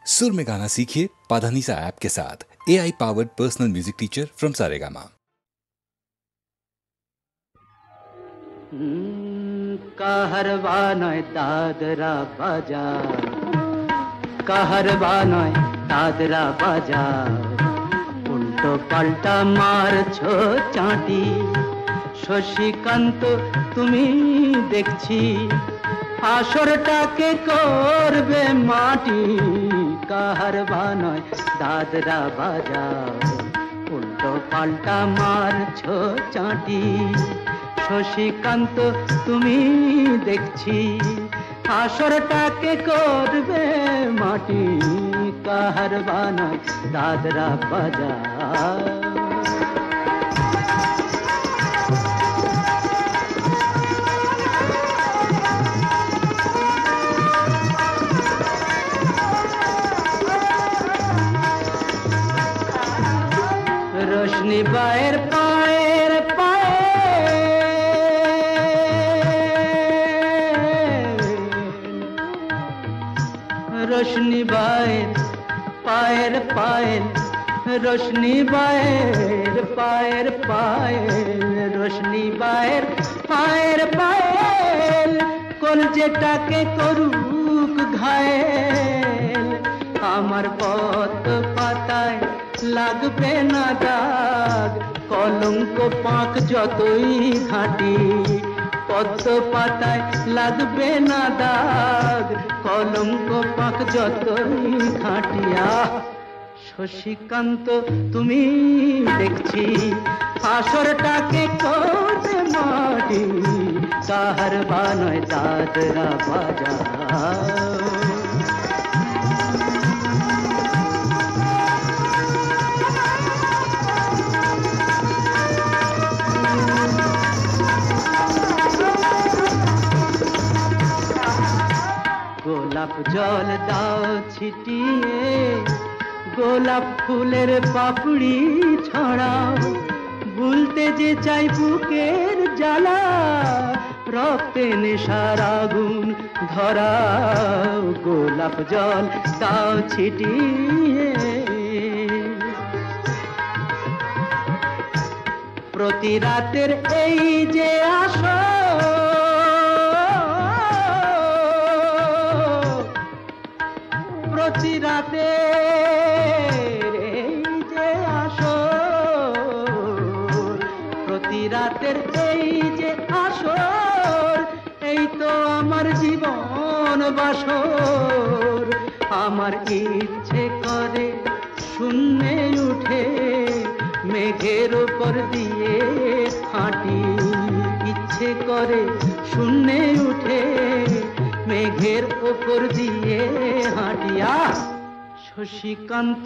सुर में गाना सीखिए पाधानीसा ऐप के साथ। AI powered personal music teacher from Saregama. Kaharwa নয় দাদরা বাজার, কাহারবা নয় দাদরা বাজার, উল্টো পাল্টা মারছো চাঁটি। শশীকান্ত তুমি দেখছি আসরটাকে করবে মাটি। কাহারবা নয় দাদরা বাজার, উল্টো পাল্টা মারছো চাঁটি। শশীকান্ত তুমি দেখছি আসরটাকে করবে মাটি। কাহারবা নয় দাদরা বাজার। रोशनी बाहर पाएर पाए, रोशनी बाहर पाएर पायल, रोशनी बाहर पाएर पायल, रोशनी बाहर पाएर पायल, কলজেটাকে করুক ঘায়েল। আমার পথ পাতায় লাগবে না দাগ, কলঙ্ক পাক যতই ঘাঁটি। পদ্ম পাতায় লাগবে না দাগ, কলঙ্ক পাক যতই ঘাঁটিয়া। শশীকান্ত তুমি দেখছি আসরটাকে করবে মাটি। কাহারবা নয় দাদরা বাজার। গোলাপ জল দাও ছিটিয়ে, গোলাপ ফুলের পাপড়ি ছড়াও। ভুলতে যে চাই বুকের জ্বালা, রক্তে নেশার আগুন ধরাও। গোলাপ জল দাও ছিটিয়ে, প্রতি রাতের এই যে আসো, প্রতি রাতের এই যে আসর, প্রতি রাতের এই যে আসর, এই তো আমার জীবন বাসর। আমার ইচ্ছে করে শূন্যে উঠে মেঘের উপর দিয়ে হাঁটি। ইচ্ছে করে শূন্যে উঠে মেঘের উপর দিয়ে হাঁটিয়া। শশীকান্ত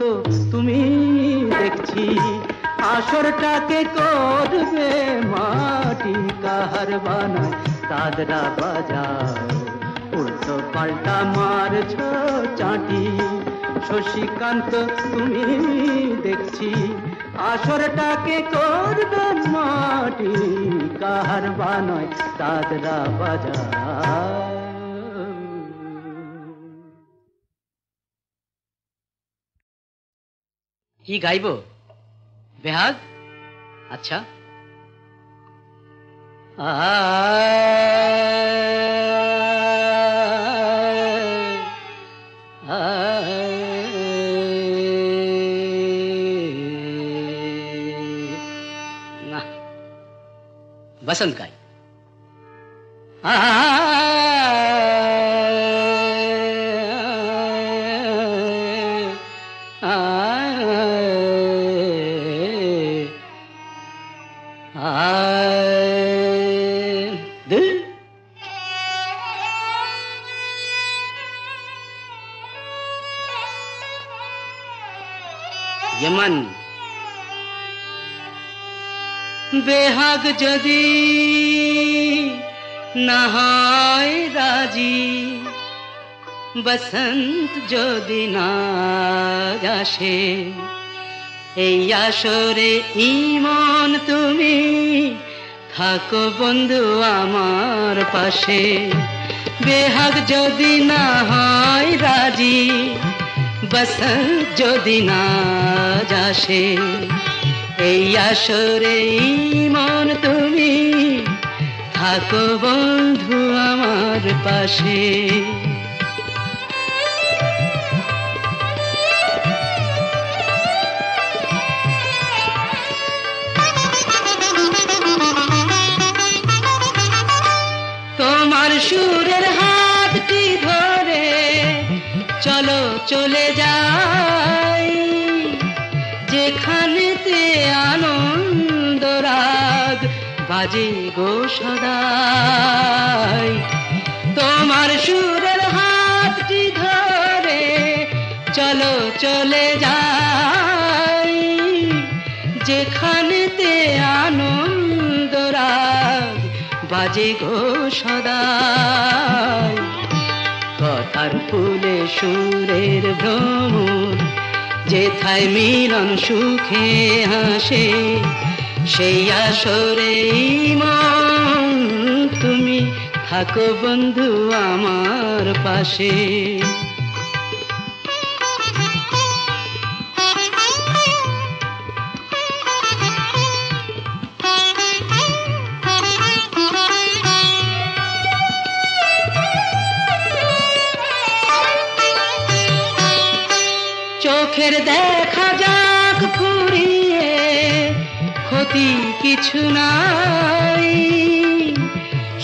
তুমি দেখছি আসরটাকে করবে মাটি। কাহারবা নয় দাদরা বাজার, উল্টো পাল্টা মারছো চাঁটি। শশীকান্ত তুমি দেখছি আসরটাকে করবে মাটি। কাহারবা নয় দাদরা বাজার। কি গাইব বেহাগ? আচ্ছা, না বসন্ত গাই। यमन बेहाग যদি না হয় রাজি, বসন্ত যদি না আসে, এই আসরে ইমন তুমি থাকো বন্ধু আমার পাশে। বেহাগ যদি না হয় রাজি, বসন্ত যদি না যাসে এই আসরে মন তুমি থাকো বন্ধু আমার পাশে তোমার সুরের হাতটি ধরে চলো চলে যাই যেখানেতে আনন্দ রাগ বাজে গো সদাই তোমার সুরের হাতটি ধরে চলো চলে যাই যেখানেতে আনন্দ রাগ বাজে গো সদাই কথার ফুলে সুরের ভ্রমর যেথায় মিলন সুখে হাসে সেই আসরে মন তুমি থাকো বন্ধু আমার পাশে চোখের দেখা যাক ফুরিয়ে ক্ষতি কিছু নাই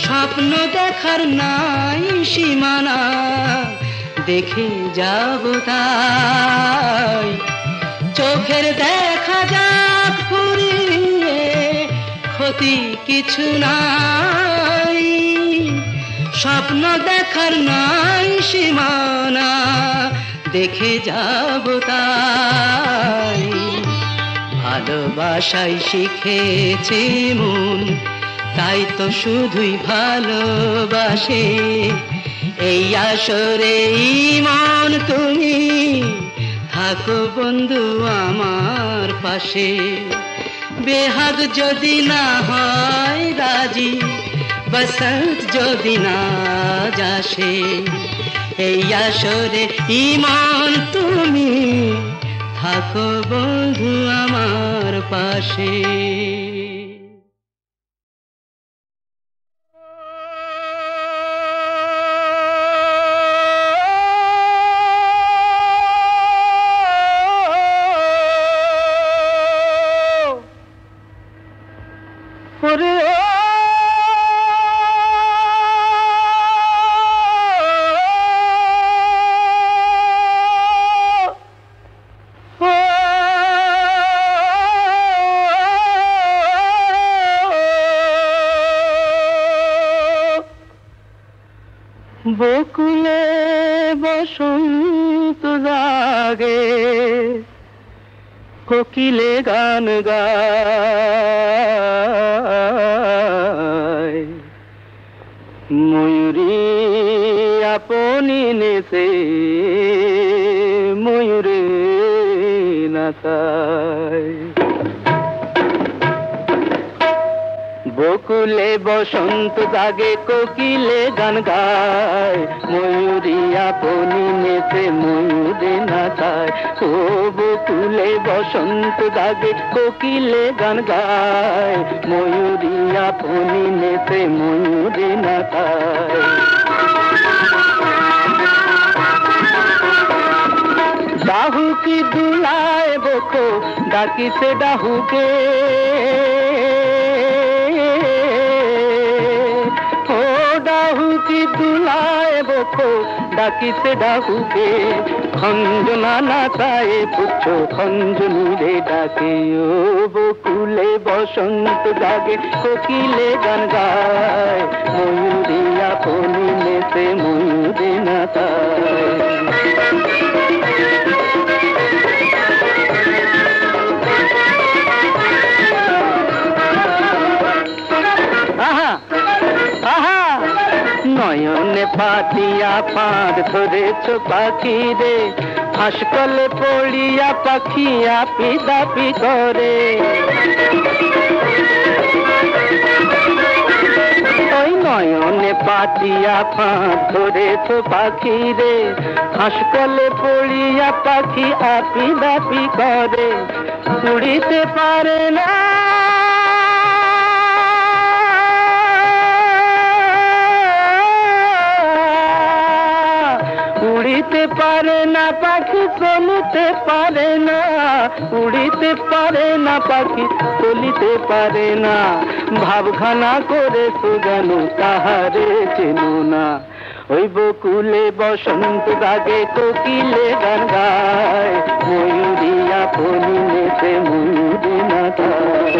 স্বপ্ন দেখার নাই সীমানা দেখে যাব তাই চোখের দেখা যাক ফুরিয়ে ক্ষতি কিছু নাই স্বপ্ন দেখার নাই সীমানা দেখে যাব তাই ভালোবাসাই শিখেছে মন তাই তো শুধুই ভালোবাসে এই আসরে মন তুমি থাকো বন্ধু আমার পাশে বেহাগ যদি না হয় রাজি বসন্ত যদি না যাসে এই আসরে ইমান তুমি থাকো বন্ধু আমার পাশে বকুলে বসন্ত জাগে কোকিলে গান গায় ময়ূরী আপনি নেছে ময়ূরে নাচায় বকুলে বসন্ত জাগে কোকিলে গান গায় ময়ূরী আপনি নেচে ময়ূরে নাচায় ও বকুলে বসন্ত জাগে কোকিলে গান গায় ময়ূরী আপনি নেচে ময়ূরে নাচায় ডাহুকি দুলায় বকো ডাকিছে ডাহুকে দুলায় বকো ডাকিছে ডাহুকে খঞ্জনা নাচায় পুচ্ছ খঞ্জনীরে ডাকে ও বকুলে বসন্ত জাগে কোকিলে গান গায় ময়ূরী আপনি নেচে ময়ূরে নাচায় নয়নে পাতিয়া ফাঁদ ধরেছ পাখি রে হাসকলে পড়িয়া পাখি আপি দাপি করে ওই নয়নে পাতিয়া ফাঁদ ধরেছ পাখি রে, হাসকলে পড়িয়া পাখি আপি দাপি করে, উড়িতে পারে না উড়িতে পারে না পাখি, চলিতে পারে না, উড়িতে পারে না পাখি, চলিতে পারে না। ভাবখানা করে সুজানু তাহারে চেনো না। ওই বকুলে বসন্ত রাগে কোকিলে গান গায়, ময়ূরিয়া পলিনেতে ময়ূরী না গায়।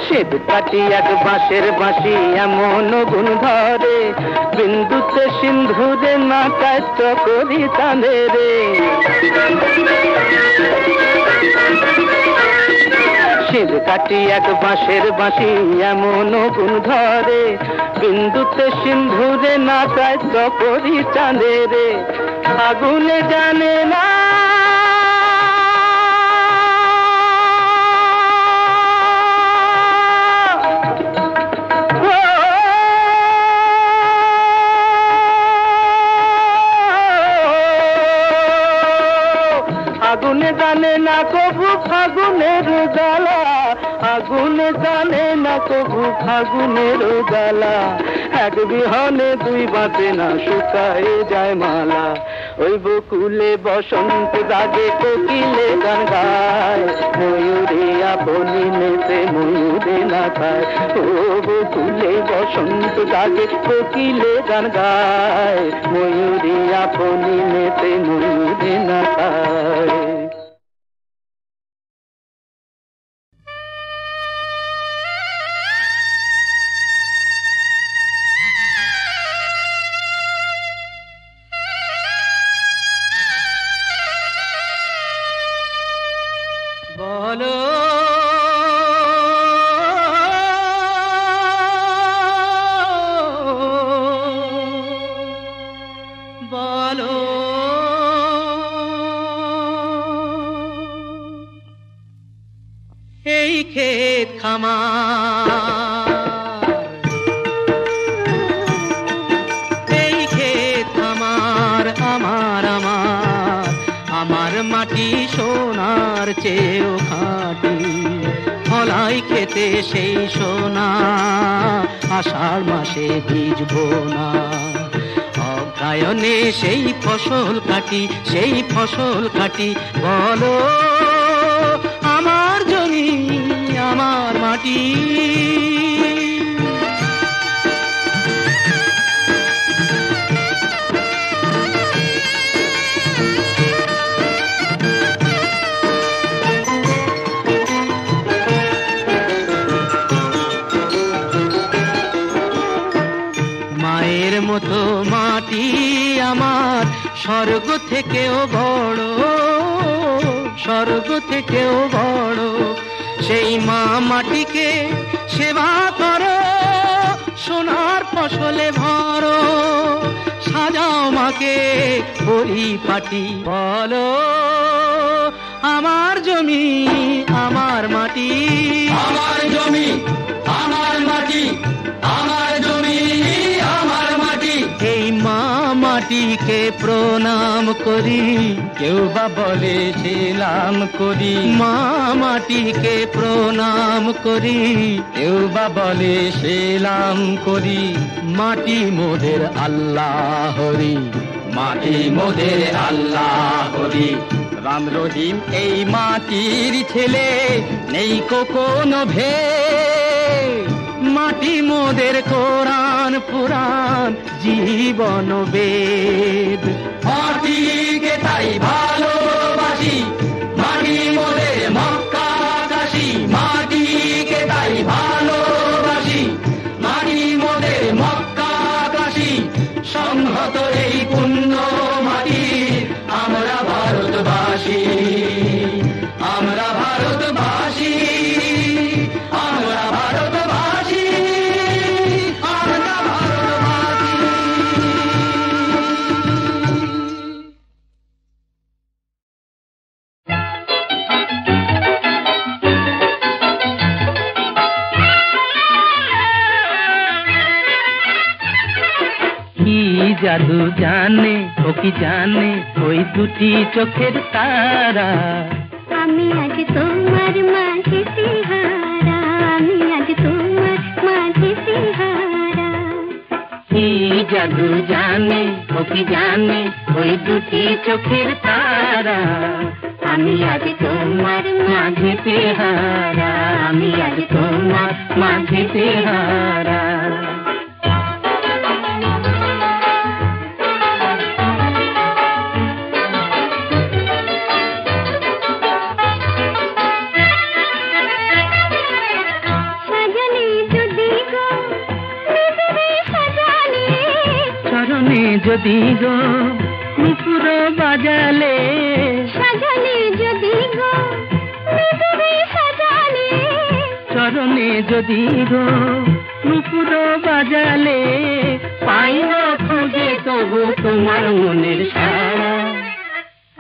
শ্বেত কাটি এক বাঁশের বাঁশি এমন গুণ ধরে, বিন্দুতে সিন্ধুরে নাকায় চকরি টানে রে। শ্বেত কাটি এক বাঁশের বাঁশি এমন গুণ ধরে, বিন্দুতে সিন্ধুরে নাকায় চকরি টানে রে। আগুনে জানে না আগুনে জানে না কবু ফাগুনের জ্বালা, আগুনে জানে না কবু ফাগুনের জ্বালা। এক বিহনে দুই বাঁচে না, শুকায় যায় মালা। ওই বকুলে বসন্ত রাগে কোকিলে গান গায়, ময়ূরিয়া পলিনেতে ময়ূরে না খায়। ও বকুলে বসন্ত রাগে কোকিলে গান গায়, ময়ূরিয়া পলিনেতে ময়ূরে না খায়। বলো বলো এই ক্ষেত খামার, এই ক্ষেত খামার আমার আমার, আমার মাটি সোনার চেয়েও খাঁটি। ফলাই খেতে সেই সোনা, আষাঢ় মাসে ভিজবো না। অগ্রায়ণে সেই ফসল কাটি, সেই ফসল কাটি। বলো আমার জমি আমার মাটি। মায়ের মতো মাটি আমার, স্বর্গ থেকেও বড়, স্বর্গ থেকেও বড়। সেই মা মাটিকে সেবা করো, সোনার ফসলে ভরো। সাজাও মাকে পরিপাটি। বলো আমার জমি আমার মাটি, আমার জমি আমার মাটি, আমার জমি আমার মাটি। এই মা মাটিকে প্রণাম করি, কেউ বা বলে সেলাম করি। মা মাটিকে প্রণাম করি, কেউ বা বলে সেলাম করি। মাটি মোদের আল্লাহ হরি, মাটি মোদের আল্লাহ হরি। রাম রহিম এই মাটির ছেলে, নেই কোনো ভেদ। মাটি মোদের কোরআন পুরাণ জীবন বেদ। মাটিকে তাই ভালোবাসি, মাটি মোদের মক্কা কাশী। মাটিকে তাই ভালোবাসি, মাটি মোদের মক্কা কাশী। সংহত এই পুণ্য মাটি, আমরা ভারতবাসী, আমরা ভারতবাসী, আমরা ভারতবাসী, আমরা ভারতবাসী। জাদু জানে ও কি জানে ওই দুটি চোখের তারা। আমি আজ তোমার মাঝে হারা, আমি আজ তোমার মাঝে হারা। কি জাদু জানে ও কি জানে ওই দুটি চোখের তারা। আমি আজ তোমার মাঝে হারা, আমি আজ তোমার মাঝে হারা। যদি গো নুপুর বাজালে, সাজালে যদি গো নুপুর সাজালে, চরণে যদি গো নুপুর বাজালে, পাই না খুঁজে তবু তোমার মনের সারা।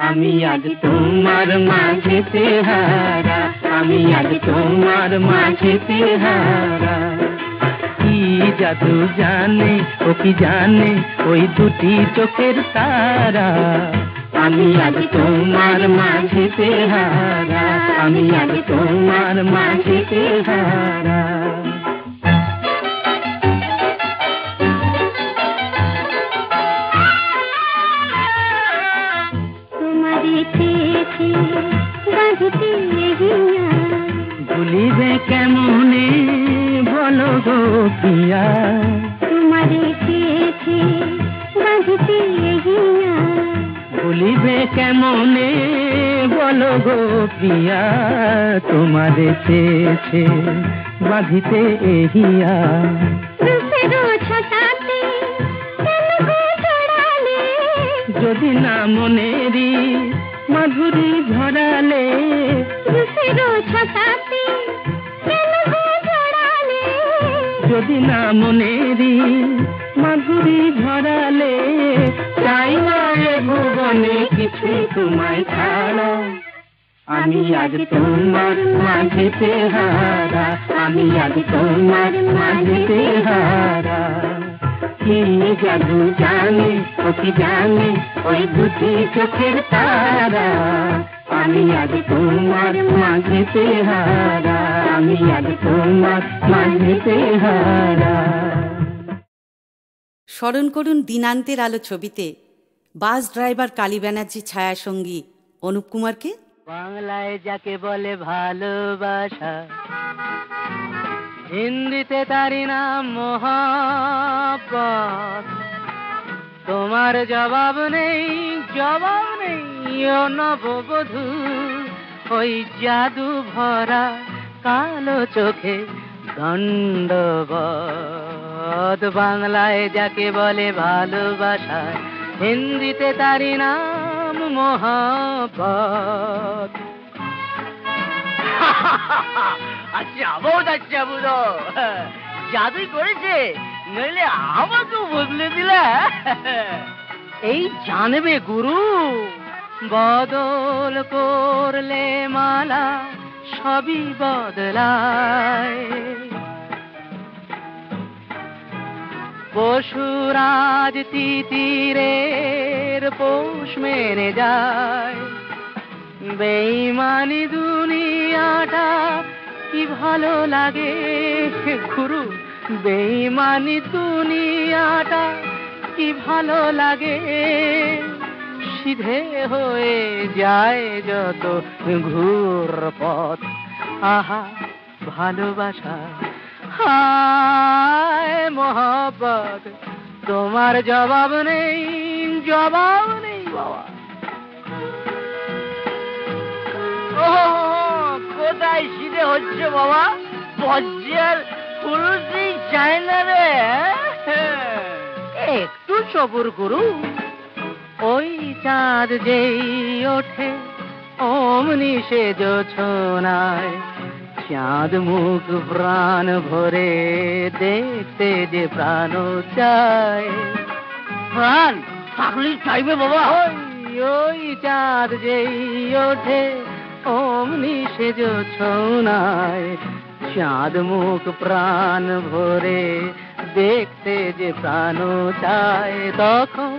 আমি আজ তোমার মাঝেতে হারা, আমি আজ তোমার মাঝেতে হারা। কি জাদু জানে ও কি জানে ওই দুটি চোখের তারা। আমি আজ তোমার মাঝেতে হারা, আমি আজ তোমার মাঝেতে হারা। তোমারে পেয়েছি বাঁধিতে হিয়া, ভুলিবে কেমনে বলো গো প্রিয়া। তোমারে পেয়েছি বাঁধিতে হিয়া, ভুলিবে কেমনে বলো গো প্রিয়া। তোমারে চেয়েছে বাঁধিতে এহিয়া। ছটাতে কেন গো ছড়ালে, যদি না মনেরি মাধুরী ঝরালে। ছটাতে কেন গো ছড়ালে, যদি না মনেরি মাধুরী ঝরালে। চাই না এ ভুবনে কিছু তোমায় ছাড়া। আমি আজ তোমার মাঝেতে হারা, আমি আজ তোমার মাঝেতে হারা। কি জাদু জানে ও কি জানে ওই দুটি চোখের তারা। আমি আজ তোমার মাঝেতে হারা, আমি আজ তোমার মাঝেতে হারা। স্মরণ করুন দিনান্তের আলো ছবিতে বাস ড্রাইভার কালী ব্যানার্জি ছায়া সঙ্গী অনুপ কুমারকে। বাংলায় যাকে বলে ভালোবাসা, হিন্দিতে তারি নাম মোহাব্বত। তোমার জবাব নেই, জবাব নেই ও নববধূ, ওই জাদু ভরা কালো চোখে দণ্ডবত। বাংলায় যাকে বলে ভালোবাসা, হিন্দিতে তারি নাম মোহাব্বত। আচ্ছা বহুত আচ্ছা বুঝো, জাদুই করেছে, নইলে আমাকেও বদলে দিলে। এই জানবে গুরু, বদল করলে মালা সবই বদলায়। পশুরাজ তিতিরের পোষ মেরে যায়। বেঈমানি দুনিয়াটা কি ভালো লাগে গুরু, বেঈমানি দুনিয়াটা কি ভালো লাগে। সিধে হয়ে যায় যত ঘুর পথ। আহা ভালোবাসা, হায় মোহব্বত, তোমার জবাব নেই, জবাব নেই বাবা। ও কোথায় সিধে হচ্ছে বাবা, বজ্জার পুরুষই চায় না রে। একটু সবুর করু, ওই চাঁদ যেই ওঠে অমনি সে জোছনায়। চাঁদ মুখ প্রাণ ভরে দেখতে যে প্রাণ চায়। প্রাণ থাকলে চাইবে বাবা। ওই চাঁদ যেই ওঠে অমনি সে জোছনায়। চাঁদ মুখ প্রাণ ভরে দেখতে যে প্রাণ চায়, তখন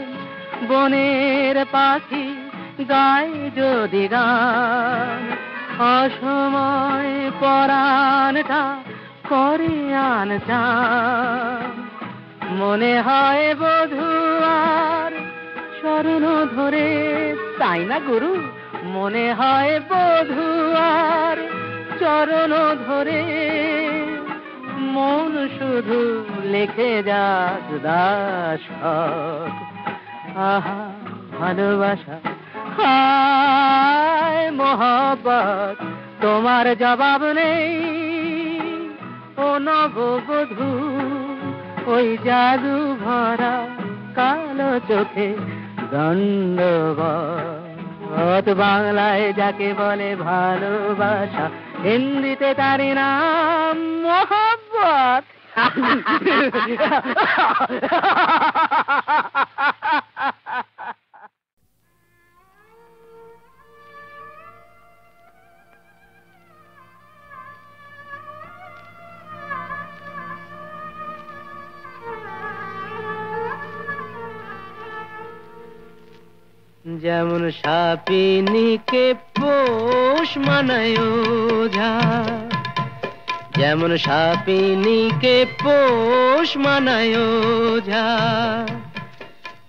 বনের পাখি গায় যদি গান, অসময় পরাণটা করে আন চান। মনে হয় বধূয়ার চরণ ধরে, তাই না গুরু? মনে হয় বধূয়ার চরণ ধরে, মন শুধু লিখে যাক দাসখত। আহা ভালোবাসা, হায় মোহব্বত, তোমার জবাব নেই ও নববধূ। ওই জাদু ভরা কালো চোখে দণ্ডবত। বাংলায় যাকে বলে ভালোবাসা, হিন্দিতে তারি নাম মোহব্বত। যেমন সাপিনীকে পোষ মানায় ওঝা, যেমন সাপিনীকে পোষ মানায় ওঝা,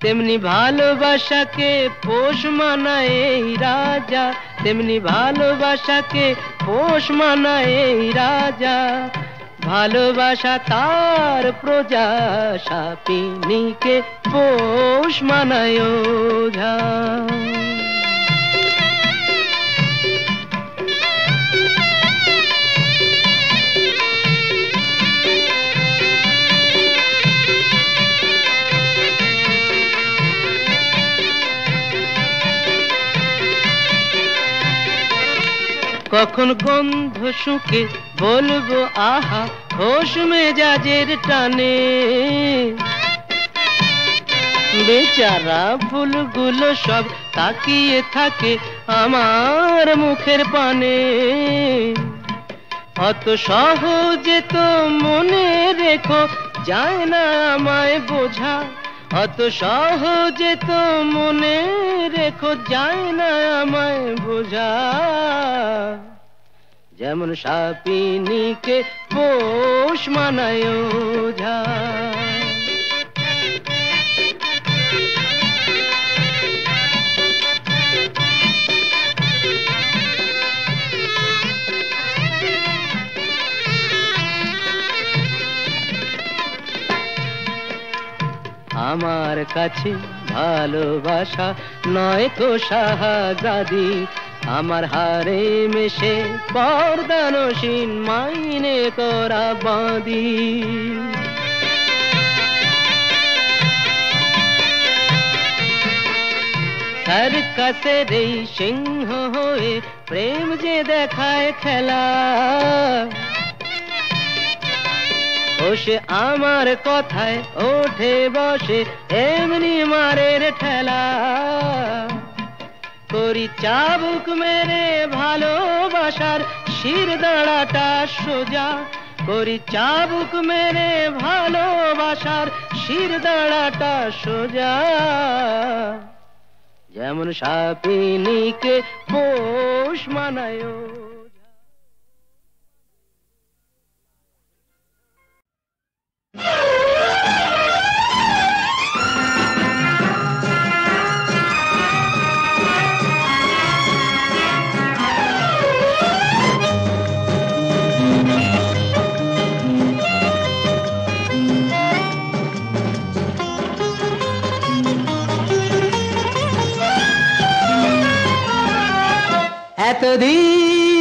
তেমনি ভালোবাসাকে পোষ মানায় এই রাজা, তেমনি ভালোবাসাকে পোষ মানায় এই রাজা। ভালোবাসা তার প্রজা, সাপিনীকে পোষ মানায় ওঝা। কখন গন্ধ শুকে বলবো আহা, হোশ মেজাজের টানে, বেচারা ফুলগুলো সব তাকিয়ে থাকে আমার মুখের পানে। অত সহজে তো মনে রেখো যায় না আমায় বোঝা, অত সহজে তো মনে রেখো যায় না আমায় বোঝা। যেমন সাপিনীকে পোষ মানায় ওঝা। আমার কাছে ভালোবাসা নয় তো শাহজাদি, আমার হারে মেশে পর্দানসীন মাইনে করা বাঁধি। সার্কাসের এই সিংহ হয়ে প্রেম যে দেখায় খেলা, ও সে আমার কথায় ওঠে বসে এমনি মারের ঠেলা। করি চাবুক মেরে ভালোবাসার শির দাঁড়াটা সোজা, করি চাবুক মেরে ভালোবাসার শির দাঁড়াটা সোজা। যেমন সাপিনীকে পোষ মানায়।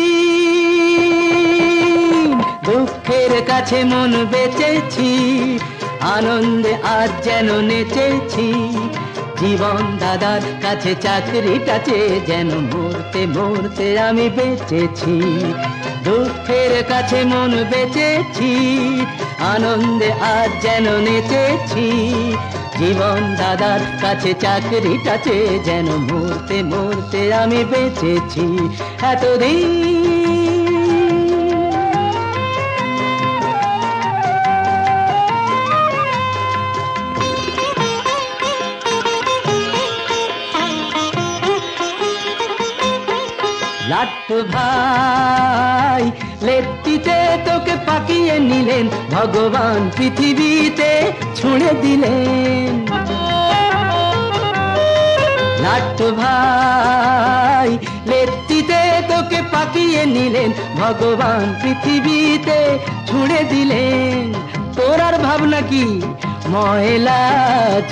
এতদিন দুঃখের কাছে মন বেচেছি, আনন্দে আজ যেন নেচেছি। জীবন দাদার কাছে চাকরিটা চেয়ে যেন মরতে মরতে আমি বেঁচেছি। দুঃখের কাছে মন বেচেছি, আনন্দে আজ যেন নেচেছি। জীবন দাদার কাছে চাকরিটা চেয়ে যেন মরতে মরতে আমি বেঁচেছি। এতদিন ভাই লেট্টিতে তোকে পাকিয়ে নিলেন, ভগবান পৃথিবীতে ছুঁড়ে দিলেন। লাট্টু ভাই লেট্টিতে তোকে পাকিয়ে নিলেন, ভগবান পৃথিবীতে ছুঁড়ে দিলেন। তোর আর ভাবনা কি, ময়লা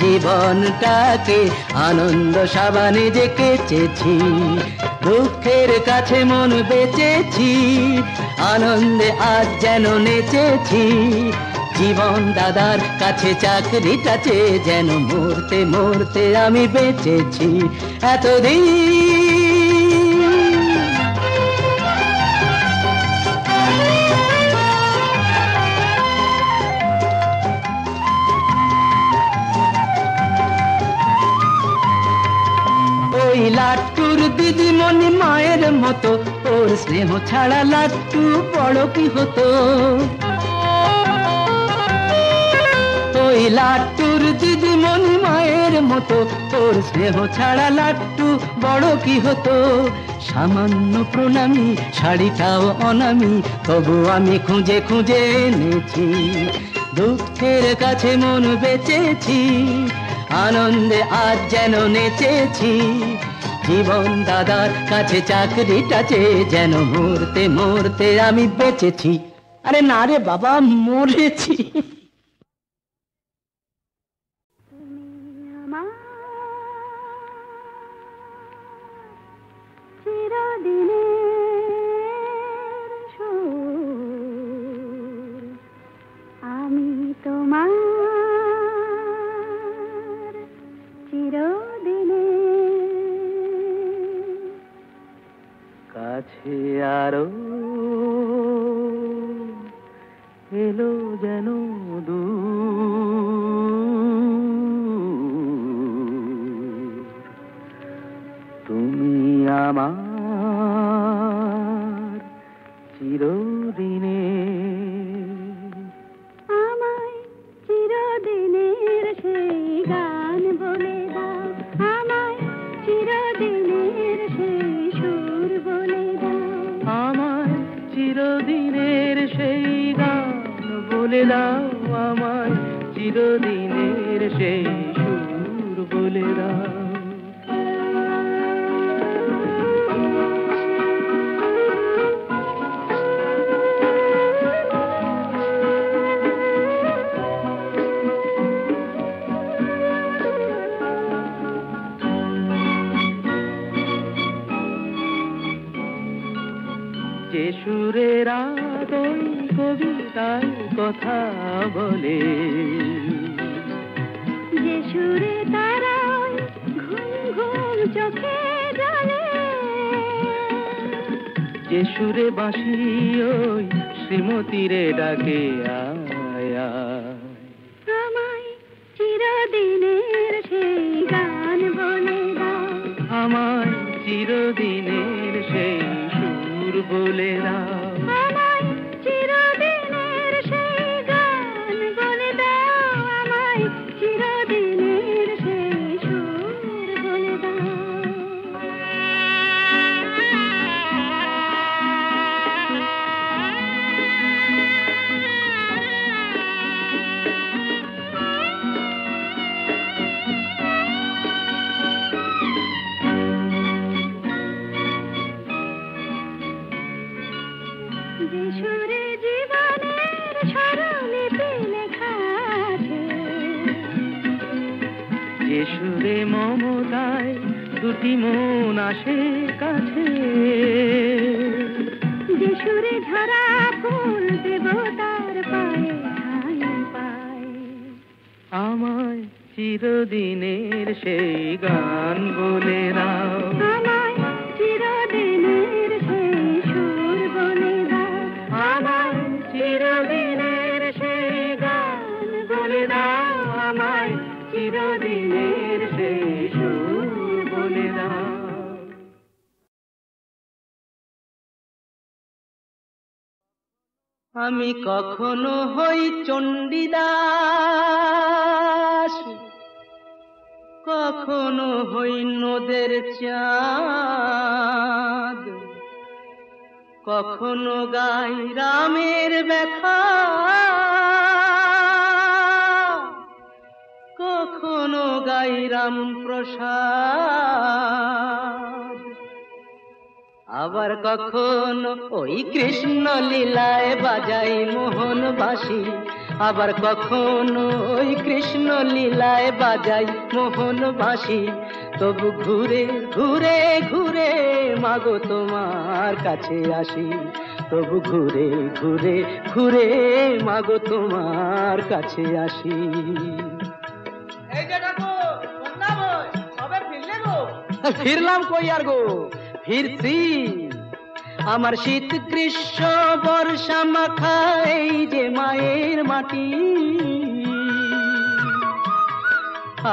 জীবনটাকে আনন্দ সাবানে যে কেচেছি, দুঃখের কাছে মন বেচেছি, আনন্দে আজ যেন নেচেছি। জীবন দাদার কাছে চাকরিটা চেয়ে যেন মরতে মরতে আমি বেঁচেছি এতদিন। ওই লাট্টুর দিদিমণি মায়ের মতো, ওর স্নেহ ছাড়া লাট্টু বড় কি হতো। ওই লাট্টুর দিদিমণি মায়ের মতো, ওর স্নেহ ছাড়া লাট্টু বড় কি হতো। সামান্য প্রণামী শাড়িটাও অনামি, তবু আমি খুঁজে খুঁজে এনেছি। দুঃখের কাছে মন বেচেছি, আনন্দে আজ যেন নেচেছি। জীবন দাদার কাছে চাকরিটা চেয়ে যেন মরতে মরতে আমি বেঁচেছি। আরে না রে বাবা, মরেছি। আমি তোমার চিরদিনে কাছে আরো এলো যেন তুমি আমার চিরদিনে। আমায় চিরদিনের সেই গান বলে দাও, আমায় চিরদিনের সেই সুর বলে দাও, আমার চিরদিনের সেই গান বলে দাও, আমার চিরদিনের সেই সুর বলে দাও। যে সুরের আদই কবিতায় কথা বলে, যে সুরে তারায় ঘুম ঘুম চোখে জ্বলে, যে সুরে বাঁশি ওই শ্রীমতীরে ডাকে আয় আয়। আমায় চিরদিনের সেই গান বলে দাও, আমায় চিরদিনের সেই সুর বলে দাও। আমায় চিরদিনের সেই গান বলে দাও, আমায় চিরদিনের সেই সুর বলে দাও। যে সুরে জীবনের স্বরলিপি লেখা আছে, যে সুরে মমতায় দুটি মন আসে কাছে, যে সুরে ঝরা ফুল দেবতার পায়ে ঠাঁই পায়, আমায় চিরদিনের সেই গান বলে দাও। আমায় চিরদিনের সেই সুর বলে দাও, আমায় চিরদিনের সেই গান বলে দাও, আমায় চিরদিনের সেই সুর বলে দাও। আমি কখনো হই চণ্ডীদাস, কখনো হই নদের চাঁদ, কখনো গাই রামের ব্যথা, কখনো গাই রাম প্রসাদ, আবার কখনো ওই কৃষ্ণ লীলায় বাজাই মোহন বাঁশি, আবার কখনো ওই কৃষ্ণ লীলায় বাজাই মোহন বাঁশি। তবু ঘুরে ঘুরে ঘুরে মাগো তোমার কাছে আসি, তবু ঘুরে ঘুরে ঘুরে মাগো তোমার কাছে আসি। এই যে দেখো বন্ধা ভাই, কবে ফিরলে গো? ফিরলাম কই আর গো, ফিরছি। আমার শীত গ্রীষ্ম বর্ষা মাখা এই যে মায়ের মাটি,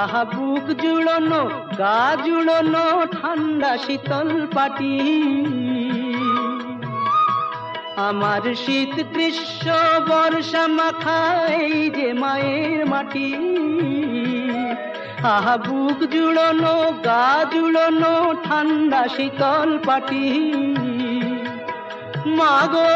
আহা বুক জুড়োনো গা জুড়োনো ঠান্ডা শীতল পাটি। আমার শীত গ্রীষ্ম বর্ষা মাখা এই যে মায়ের মাটি, আহা বুক জুড়োনো গা জুড়োনো ঠান্ডা শীতল পাটি। মাগো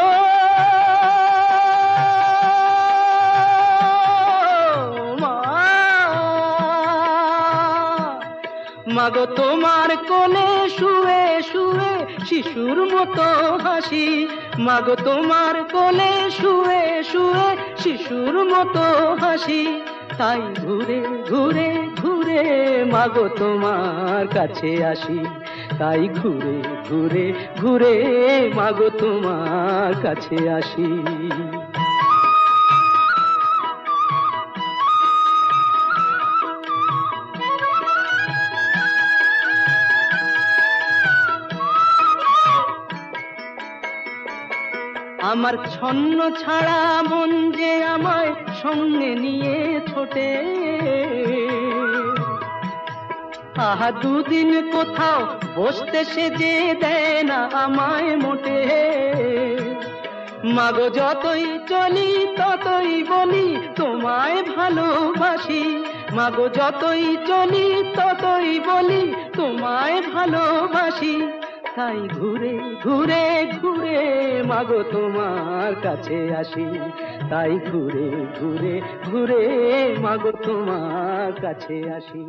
মাগো তোমার কোলে শুয়ে শুয়ে শিশুর মতো হাসি, মাগো তোমার কোলে শুয়ে শুয়ে শিশুর মতো হাসি। তাই ঘুরে ঘুরে ঘুরে মাগো তোমার কাছে আসি, তাই ঘুরে ঘুরে ঘুরে মাগো তোমার কাছে আসি। আমার ছন্ন ছাড়া মন যে আমায় সঙ্গে নিয়ে ছোটে, আহা দুদিন কোথাও বসতে সে যে দেয় না আমায় মোটে। মাগো যতই চলি ততই বলি তোমায় ভালোবাসি, মাগো যতই চলি ততই বলি তোমায় ভালোবাসি। তাই ঘুরে ঘুরে ঘুরে মাগো তোমার কাছে আসি, তাই ঘুরে ঘুরে ঘুরে মাগো তোমার কাছে আসি।